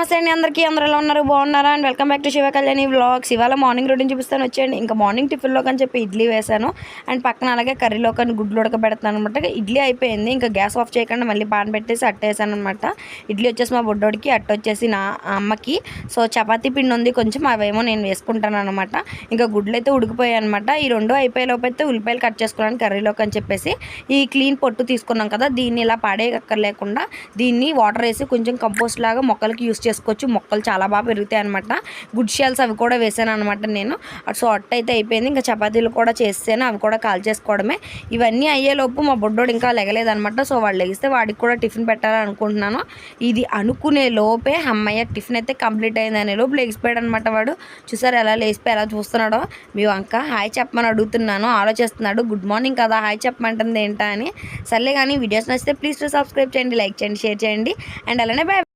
నమస్తే అండి అందరికీ. అందరూ ఎలా ఉన్నారు? బాగున్నారా? And welcome back to Shiva Kalyani vlogs. ఇవాళ మార్నింగ్ రొటీన్ చూపిస్తాను వచ్చేయండి. ఇంకా మార్నింగ్ టిఫిన్లోకి అని చెప్పి ఇడ్లీ వేసాను. అండ్ పక్కన అలాగే కర్రీలోకి అని గుడ్లు ఉడకబెడతాను అనమాట. ఇడ్లీ అయిపోయింది. ఇంకా గ్యాస్ ఆఫ్ చేయకుండా మళ్ళీ పాన్ పెట్టేసి అట్టేసాను అనమాట. ఇడ్లీ వచ్చేసి మా బొడ్డోడికి, అట్ట వచ్చేసి నా అమ్మకి. సో చపాతీ పిండి ఉంది కొంచెం, అవేమో నేను వేసుకుంటాను అనమాట. ఇంకా గుడ్లు అయితే ఉడికిపోయాయి అనమాట. ఈ రెండు అయిపోయేలోపు అయితే ఉల్లిపాయలు కట్ చేసుకున్నాను కర్రీలోకి అని చెప్పేసి. ఈ క్లీన్ పొట్టు తీసుకున్నాం కదా, దీన్ని ఇలా పడేయక్కర్లేకుండా దీన్ని వాటర్ వేసి కొంచెం కంపోస్ట్ లాగా మొక్కలకి యూస్ చేసుకోవచ్చు. మొక్కలు చాలా బాగా పెరుగుతాయి అనమాట. గుడ్ షెల్స్ అవి కూడా వేసాను అనమాట నేను. సో అట్ట అయితే అయిపోయింది. ఇంకా చపాతీలు కూడా చేసాను, అవి కూడా కాల్ చేసుకోవడమే. ఇవన్నీ అయ్యేలోపు మా బొడ్డోడు ఇంకా లెగలేదనమాట. సో వాడు లెగిస్తే వాడికి కూడా టిఫిన్ పెట్టాలని అనుకుంటున్నాను. ఇది అనుకునే లోపే అమ్మయ్య టిఫిన్ అయితే కంప్లీట్ అయింది అనే లోపు లేచిపోయాడు అనమాట. వాడు చూసారు ఎలా లేచిపోయి ఎలా చూస్తున్నాడో. మీ వంక హాయ్ చెప్పమని అడుగుతున్నాను, ఆలోచిస్తున్నాడు. గుడ్ మార్నింగ్ కదా హాయ్ చెప్పమంటుంది ఏంటా అని. సర్లే కానీ వీడియోస్ నచ్చితే ప్లీజ్ సబ్స్క్రైబ్ చేయండి, లైక్ చేయండి, షేర్ చేయండి. అండ్ అలానే బాయ్.